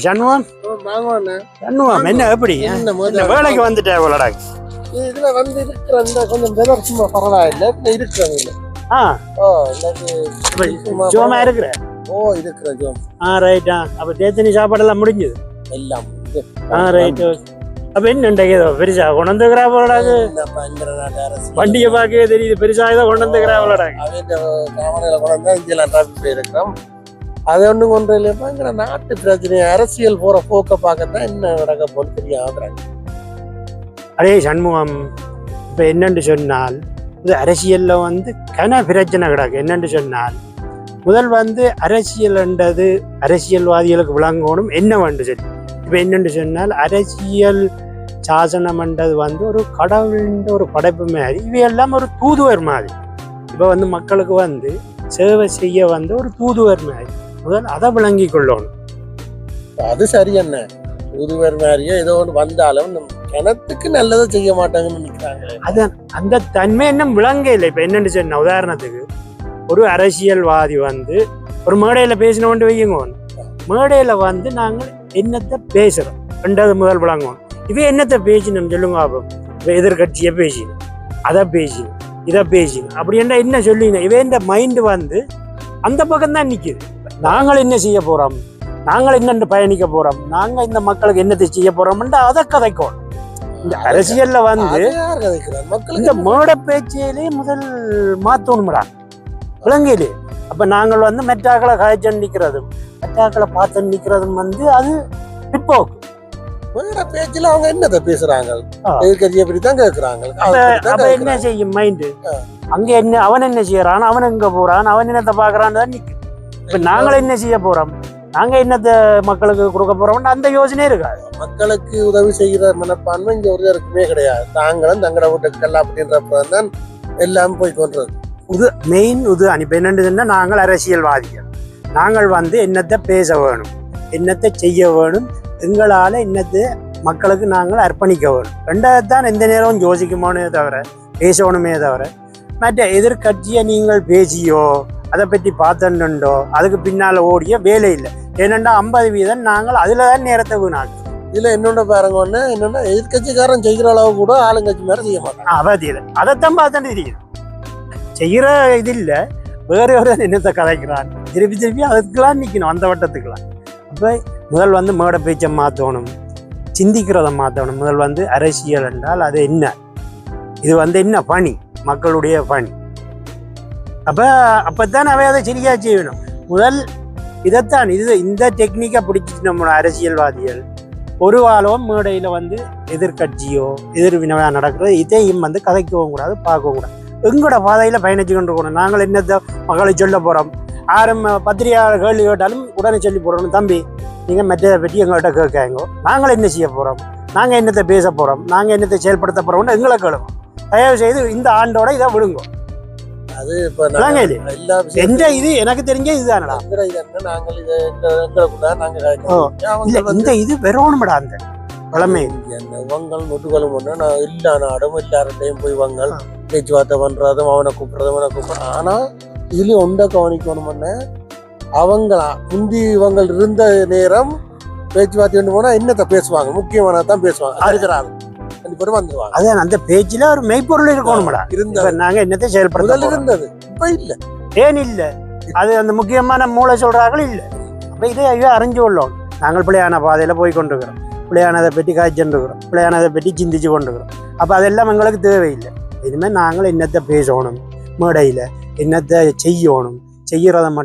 சண்முகம் சண்முகம் என்ன எப்படி வேலைக்கு வந்துட்டேன் இவ்வளோடா இதுல வந்து இருக்கிற இந்த கொஞ்சம் வெதர் சும்மா பரவாயில்ல இருக்கிறது இல்லை சும்மா இருக்கிற இருக்கிற ஜோம் ரைட்டா அப்ப தேத்தனி சாப்பாடெல்லாம் முடிஞ்சது எல்லாம் ரைட்டு அப்ப என்ன பெருசா கொண்டு வந்துக்கிறா போலடாது வண்டியை பார்க்கவே தெரியுது பெருசா ஏதோ கொண்டு வந்துக்கிறா போலடாங்க இருக்கிறோம் அதை ஒண்ணு கொண்டு இல்லையாங்கிற நாட்டு பிரச்சனை அரசியல் போற போக்க பார்க்கத்தான் என்ன நடக்க போன்னு தெரியாம அதே சண்முகம் இப்ப என்னன்னு சொன்னால் இது அரசியல்ல வந்து கன பிரச்சனை கிடக்கு என்னன்னு சொன்னால் முதல் வந்து அரசியல்ன்றது அரசியல்வாதிகளுக்கு விளங்கணும் என்ன வேண்டும் சொல்லி இப்ப என்னன்னு சொன்னால் அரசியல் சாசனம்ன்றது வந்து ஒரு கடவுள்ன்ற ஒரு படைப்பு மாதிரி இவையெல்லாம் ஒரு தூதுவர் மாதிரி இப்ப வந்து மக்களுக்கு வந்து சேவை செய்ய வந்து ஒரு தூதுவர் மாதிரி முதல் அதை விளங்கி கொள்ளணும் அது சரி என்ன தூதுவர் மாதிரியே ஏதோ ஒன்று வந்தாலும் கிணத்துக்கு நல்லதை செய்ய மாட்டாங்கன்னு நினைக்கிறாங்க அதான் அந்த தன்மை இன்னும் விளங்க இல்லை இப்ப என்னன்னு சொன்ன உதாரணத்துக்கு ஒரு அரசியல்வாதி வந்து ஒரு மேடையில பேசினோண்டு வையுங்க மேடையில வந்து நாங்கள் என்னத்தை பேசுறோம் ரெண்டாவது முதல் விளங்குவோம் இவ என்னத்தை பேசினோம் சொல்லுங்க பாப்போம் இப்ப எதிர்கட்சியை பேசினோம் அதை பேசினோம் இதை பேசினோம் அப்படின்னா என்ன சொல்லிங்க இவ இந்த மைண்டு வந்து அந்த பக்கம் தான் நிக்குது நாங்கள் என்ன செய்ய போறோம் நாங்கள் என்னென்று பயணிக்க போறோம் நாங்க இந்த மக்களுக்கு என்னத்தை செய்ய போறோம்ன்ற அதை கதைக்கோம் இந்த அரசியல்ல வந்து இந்த மேடை பேச்சிலே முதல் மாத்தணும்டா விலங்கையிலே அப்ப நாங்கள் வந்து மெட்டாக்களை காய்ச்சல் நிக்கிறதும் மெட்டாக்களை பார்த்து நிக்கிறதும் வந்து அது பிற்போக்கு பேச்சுல அவங்க என்னத்தை பேசுறாங்க எப்படித்தான் கேட்கறாங்க அப்ப என்ன செய்யும் மைண்டு அங்க என்ன அவன் என்ன செய்யறான் அவன் எங்க போறான் அவன் என்னத்தை பாக்குறான்னு தான் நிக்கு இப்ப நாங்கள் என்ன செய்ய போறோம் நாங்க என்னத்தை மக்களுக்கு கொடுக்க போறோம் அந்த யோசனை இருக்காது மக்களுக்கு உதவி செய்கிற மனப்பான்மை இங்க ஒரு இருக்குமே கிடையாது தாங்களும் தங்களோட வீட்டுக்கெல்லாம் அப்படின்றப்பதான் எல்லாம் போய் கொன்றது இது மெயின் இது இப்ப என்னன்னா நாங்கள் அரசியல்வாதிகள் நாங்கள் வந்து என்னத்தை பேச வேணும் என்னத்தை செய்ய வேணும் எங்களால என்னத்தை மக்களுக்கு நாங்கள் அர்ப்பணிக்க வேணும் ரெண்டாவது தான் எந்த நேரம் யோசிக்குமோனே தவிர பேசணுமே தவிர மற்ற எதிர்கட்சியை நீங்கள் பேசியோ அதை பற்றி பார்த்தோண்டோ அதுக்கு பின்னால ஓடிய வேலை இல்லை ஏனெண்டா 50% நாங்கள் அதுலதான் நேரத்தை வீணாக்கு இதுல என்னோட பாருங்க ஒண்ணு என்னன்னா எதிர்கட்சிக்காரன் செய்கிற அளவு கூட ஆளுங்கட்சி மேல செய்ய மாட்டாங்க அவதியில அதைத்தான் பார்த்தானே தெரியும் செய்யற இது இல்ல வேற ஒரு என்னத்தை கதைக்கிறான் திருப்பி அதுக்கெல்லாம் நிக்கணும் அந்த வட்டத்துக்கெல்லாம் அப்ப முதல் வந்து மேடை பேச்சை மாத்தணும் சிந்திக்கிறத மாத்தணும் முதல் வந்து அரசியல் என்றால் அது என்ன இது வந்து என்ன பணி மக்களுடைய பணி அப்பதான் அவை அதை சரியா செய்யணும் முதல் இதைத்தான் இந்த டெக்னிக்கை பிடிச்சிட்டு நம்ம அரசியல்வாதிகள் ஒரு வாரம் மேடையில வந்து எதிர்கட்சியோ எதிர்வினவா நடக்கிறது இதையும் வந்து கதைக்கவும் கூடாது பார்க்கவும் கூடாது எங்களோட பாதையில பயணிச்சு கொண்டு போகணும் நாங்கள் என்னத்தை மக்களை சொல்ல போறோம் யாரும் பத்திரிகையாளர் கேள்வி கேட்டாலும் உடனே சொல்லி போறோம் தம்பி நீங்க மற்றதை பற்றி எங்கள்கிட்ட கேட்காங்க நாங்கள் என்ன செய்ய போறோம் நாங்க என்னத்தை பேச போறோம் நாங்க என்னத்தை செயல்படுத்த போறோம்னு எங்களை கேளுங்க தயவு செய்து இந்த ஆண்டோட இதை விடுங்க அது எந்த இது எனக்கு தெரிஞ்ச இதுதானடா இந்த இது வெறும்டா அந்த பழமை வங்கள் நொட்டுகளும் ஒண்ணு நான் இல்ல நாடும் எல்லார்டையும் போய் வங்கள் பேச்சுவார்த்தை பண்றதும் அவனை கூப்பிடுறதும் ஆனா இதுல ஒன்றை கவனிக்கணும்னு அவங்களா முந்தி இவங்கள் இருந்த நேரம் பேச்சுவார்த்தை போனா என்னத்தை பேசுவாங்க முக்கியமானதான் பேசுவாங்க இருக்கிறாங்க அதான் அந்த பேச்சுல ஒரு மெய்ப்பொருள் இருக்கணும்டா நாங்க என்னத்தை செயல்படுத்த இருந்தது இப்ப இல்ல ஏன் இல்ல அது அந்த முக்கியமான மூளை சொல்றார்கள் இல்ல அப்ப இதை அறிஞ்சு கொள்ளோம் நாங்கள் பிள்ளையான பாதையில போய் கொண்டிருக்கிறோம் பிள்ளையானதை பற்றி காய்ச்சென்றுக்கிறோம் பிள்ளையானதை பற்றி சிந்திச்சு கொண்டிருக்கிறோம் அப்ப அதெல்லாம் எங்களுக்கு தேவையில்லை இனிமேல் நாங்கள் என்னத்தை பேசணும் மேடையில என்னத்தை செய்யணும் செய்யறத மட்டும்